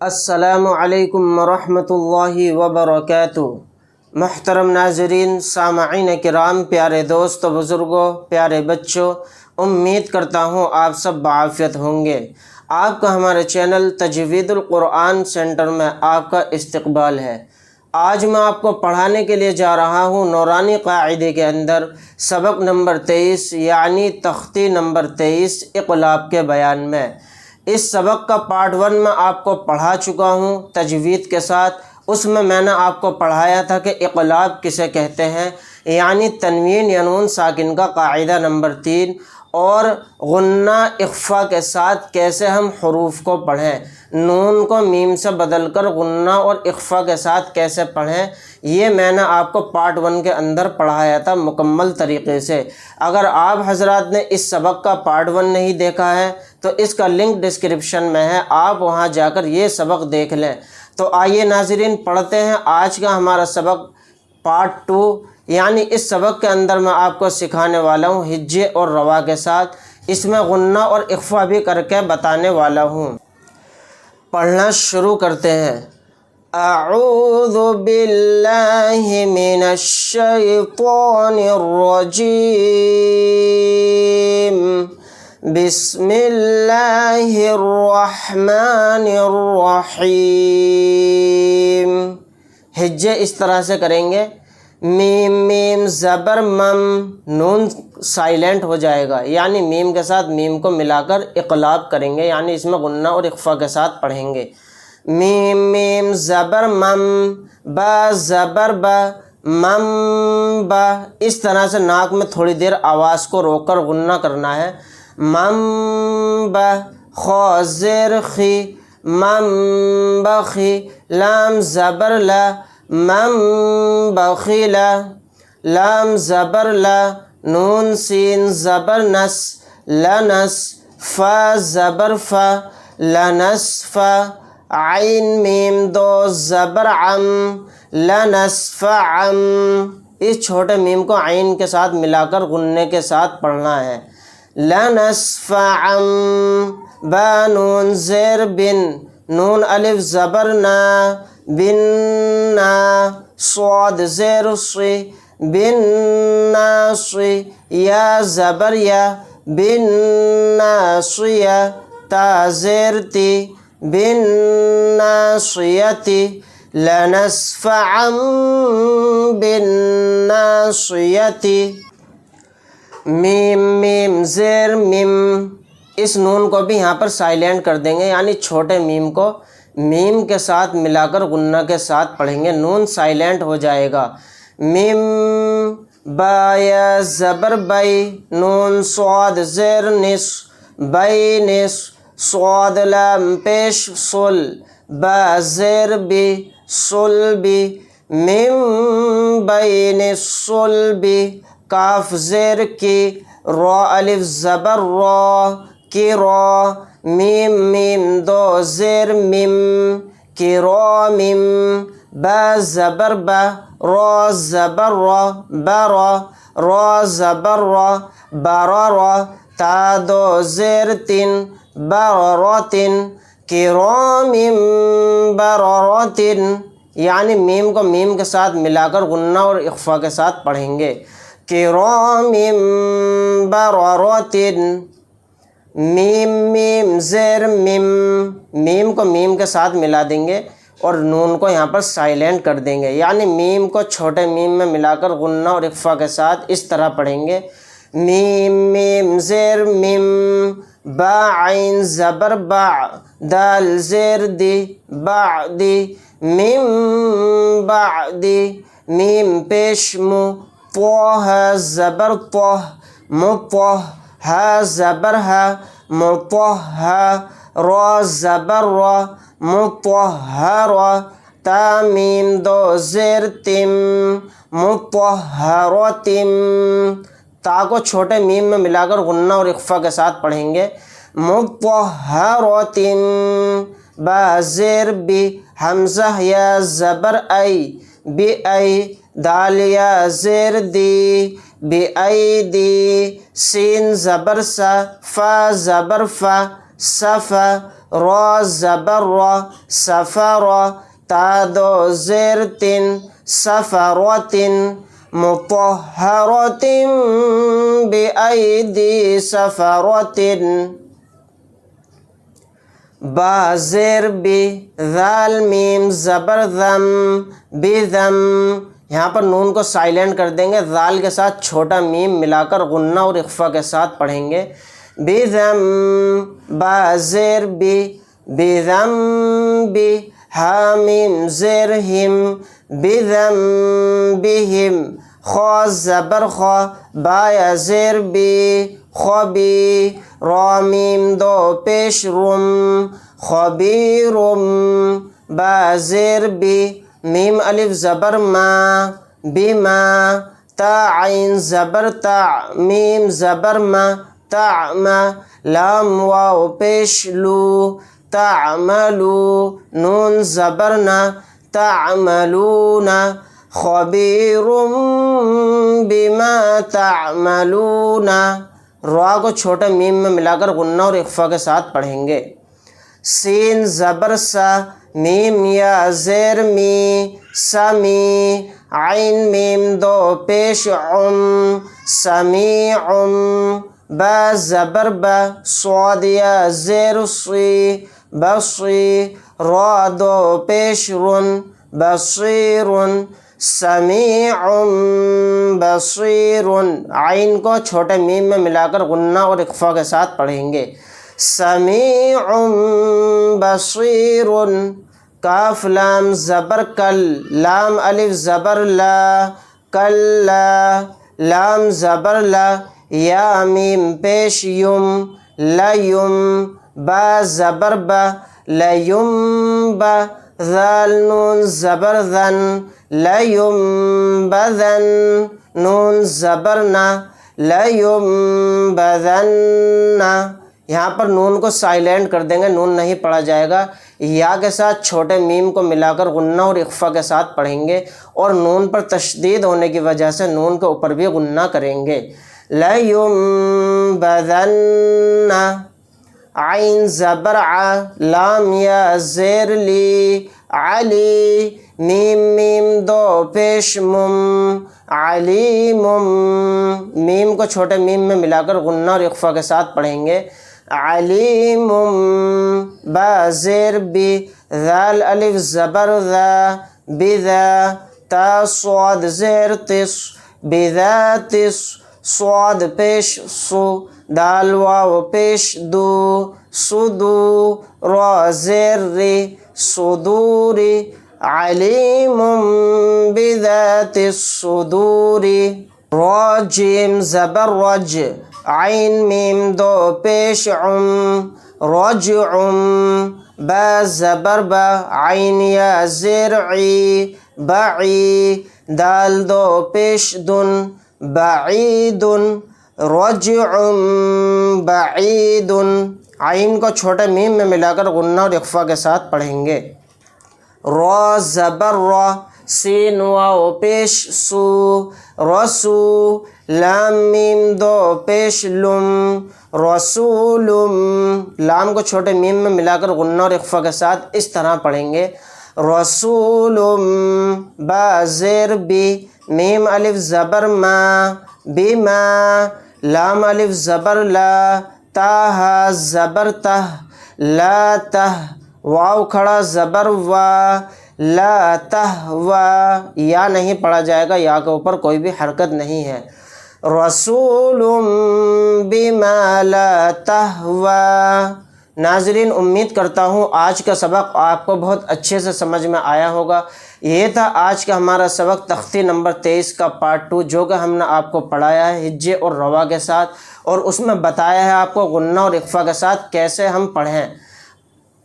السلام علیکم ورحمۃ اللہ وبرکاتہ۔ محترم ناظرین، سامعین کرام، پیارے دوستو، بزرگوں، پیارے بچوں، امید کرتا ہوں آپ سب بعافیت ہوں گے۔ آپ کا ہمارے چینل تجوید القرآن سینٹر میں آپ کا استقبال ہے۔ آج میں آپ کو پڑھانے کے لیے جا رہا ہوں نورانی قاعدے کے اندر سبق نمبر 23 یعنی تختی نمبر 23 اقلاب کے بیان میں۔ اس سبق کا پارٹ 1 میں آپ کو پڑھا چکا ہوں تجوید کے ساتھ۔ اس میں نے آپ کو پڑھایا تھا کہ اقلاب کسے کہتے ہیں، یعنی تنوین یا نون ساکن کا قاعدہ نمبر 3، اور غنہ اخفا کے ساتھ کیسے ہم حروف کو پڑھیں، نون کو میم سے بدل کر غنہ اور اخفا کے ساتھ کیسے پڑھیں، یہ میں نے آپ کو پارٹ 1 کے اندر پڑھایا تھا مکمل طریقے سے۔ اگر آپ حضرات نے اس سبق کا پارٹ 1 نہیں دیکھا ہے تو اس کا لنک ڈسکرپشن میں ہے، آپ وہاں جا کر یہ سبق دیکھ لیں۔ تو آئیے ناظرین پڑھتے ہیں آج کا ہمارا سبق پارٹ 2، یعنی اس سبق کے اندر میں آپ کو سکھانے والا ہوں ہجے اور روا کے ساتھ، اس میں غنہ اور اخفا بھی کر کے بتانے والا ہوں۔ پڑھنا شروع کرتے ہیں۔ اعوذ باللہ من الشیطان الرجیم، بسم اللہ الرحمن الرحیم۔ ہجے اس طرح سے کریں گے، میم میم زبر مم، نون سائلنٹ ہو جائے گا، یعنی میم کے ساتھ میم کو ملا کر اقلاب کریں گے، یعنی اس میں غنہ اور اخفا کے ساتھ پڑھیں گے۔ میم میم زبر مم، با زبر با، مم با، اس طرح سے ناک میں تھوڑی دیر آواز کو روک کر غنہ کرنا ہے۔ مم با، خو زیر خی، مم بخی، لام زبر لا، مم بخیلا، لام زبر لا، نون سین زبر نس، لنس، فا زبر فا، لنس فا، عین میم دو زبر عم، لنس فعم۔ اس چھوٹے میم کو عین کے ساتھ ملا کر غنے کے ساتھ پڑھنا ہے۔ لنس فعم، با نون زیر بن، نون الف زبر نا، بن نا، صاد زیر صی، بن ناصی، یا زبر یا، بن ناصیہ، تا زیر تی، بن ناصیتی، لنسفعا بن ناصیتی۔ میم میم زیر میم، اس نون کو بھی یہاں پر سائلنٹ کر دیں گے، یعنی چھوٹے میم کو میم کے ساتھ ملا کر غنہ کے ساتھ پڑھیں گے، نون سائلنٹ ہو جائے گا۔ میم با یا زبر بئی، نون صاد زیر نس، بئی نس، صاد لام پیش صل، با زیر بی، صل بی، میم بین الصلبی، کاف زیر کی، را الف زبر را، کی را، میم میم دو زیر میم، کی را میم، با زبر با، را زبر را، برا، را زبر را، برا، تا دو زیر تین، برراتن، کرام برراتن، یعنی میم کو میم کے ساتھ ملا کر غنہ اور اخفا کے ساتھ پڑھیں گے۔ کرام برراتن، میم میم زیر میم، میم کو میم کے ساتھ ملا دیں گے اور نون کو یہاں پر سائلنٹ کر دیں گے، یعنی میم کو چھوٹے میم میں ملا کر غنہ اور اخفا کے ساتھ اس طرح پڑھیں گے۔ میم میم زیر میم، با عین زبر با، دال زیر دی، بعدی، میم بعدی، میم پیش مو، طہ زبر طہ، مطہ، ہا زبر ہا، مطہا، را زبر را، مطہرا، تا میم دو زیر تم، مطہرتم، تا کو چھوٹے میم میں ملا کر غنہ اور اخفا کے ساتھ پڑھیں گے۔ مطہرتم، با زیر بی، حمزہ یا زبر ای، بی ای، دال یا زیر دی، بی ای دی، سین زبر سا، فا زبر فا، صفا، را زبر را سفر تا دو زیر تن سفرات مطهرات بأيدي سفرات با زیر بی ذال میم زبر ذم بذم، یہاں پر نون کو سائلنٹ کر دیں گے، ذال کے ساتھ چھوٹا میم ملا کر غنہ اور اخفا کے ساتھ پڑھیں گے، بذم با زیر بی بذم بی ہا میم زیر ہم بذم بہم، خا زبر خا با زیر بی خبی، را میم دو پیش رم خبیرم، با زیر بی میم الف زبر ما بما، تا عین زبر تا میم زبر ما تعما، لام واو پیش لو تعملو، نون زبر نا تعملون، خبیر بما تعملون، را کو چھوٹا میم میں ملا کر غنہ اور اخفا کے ساتھ پڑھیں گے، سین زبر سا میم یا زیر می سمی، عین میم دو پیش عم سمیعم، با زبر با صاد یا زیر سی بصی، را دو پیش رن بصیرن سمیع بصیر، عین کو چھوٹے میم میں ملا کر غنہ اور اخفا کے ساتھ پڑھیں گے، سمیع بصیر، کاف لام زبر کل لام الف زبر لا کلا، لام زبر لا یا میم پیش یم لیم، با زبر با لیم با، ذال نون زبر ذن لیم بذن، نون زبر نا لیم بذن، یہاں پر نون کو سائلنٹ کر دیں گے، نون نہیں پڑھا جائے گا، یا کے ساتھ چھوٹے میم کو ملا کر غنہ اور اخفا کے ساتھ پڑھیں گے، اور نون پر تشدید ہونے کی وجہ سے نون کے اوپر بھی غنہ کریں گے، لیم بذن، عین زبر ع لام یا زیر لی علی، میم میم دو پیش مم علیمم، میم کو چھوٹے میم میں ملا کر غنہ اور اخفا کے ساتھ پڑھیں گے، علیمم، با زیر بی ذال الف زبر ذا بذا، تا صاد زیر تس بذاتس، صاد پیش سو دال واو پیش دو سدو، را زیر ری صدوری، علیم بذات الصدور، را جیم زبر رج عین میم دو پیش عم رجعم، با زبر با عین یا زیر عی بعی، دال دو پیش دن بعیدن، رجعم بعیدن، عین کو چھوٹے میم میں ملا کر غنہ اور اخفا کے ساتھ پڑھیں گے، را زبر را سین واو پیش سو رسو، لام میم دو پیش لم رسولم، لام کو چھوٹے میم میں ملا کر غنہ اور اخفا کے ساتھ اس طرح پڑھیں گے، رسولم، با زیر بی میم الف زبر ما بما، لام الف زبر لا، تا زبر تہ لا تہ، واو کھڑا زبر وا لا تہوا، یا نہیں پڑھا جائے گا، یا کے اوپر کوئی بھی حرکت نہیں ہے، رسول بما لا تہوا۔ ناظرین، امید کرتا ہوں آج کا سبق آپ کو بہت اچھے سے سمجھ میں آیا ہوگا۔ یہ تھا آج کا ہمارا سبق تختی نمبر 23 کا پارٹ 2، جو کہ ہم نے آپ کو پڑھایا ہے ہجے اور روا کے ساتھ، اور اس میں بتایا ہے آپ کو غنہ اور اخفا کے ساتھ کیسے ہم پڑھیں۔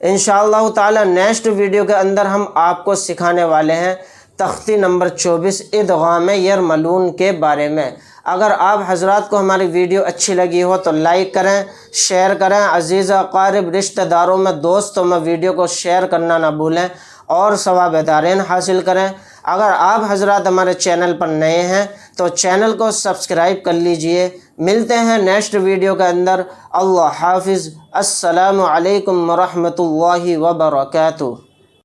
انشاءاللہ تعالی نیکسٹ ویڈیو کے اندر ہم آپ کو سکھانے والے ہیں تختی نمبر 24 ادغام یرملون کے بارے میں۔ اگر آپ حضرات کو ہماری ویڈیو اچھی لگی ہو تو لائک کریں، شیئر کریں، عزیز اقارب رشتہ داروں میں دوستوں میں ویڈیو کو شیئر کرنا نہ بھولیں، اور ثواب دارین حاصل کریں۔ اگر آپ حضرات ہمارے چینل پر نئے ہیں تو چینل کو سبسکرائب کر لیجئے۔ ملتے ہیں نیکسٹ ویڈیو کے اندر۔ اللہ حافظ۔ السلام علیکم ورحمۃ اللہ وبرکاتہ۔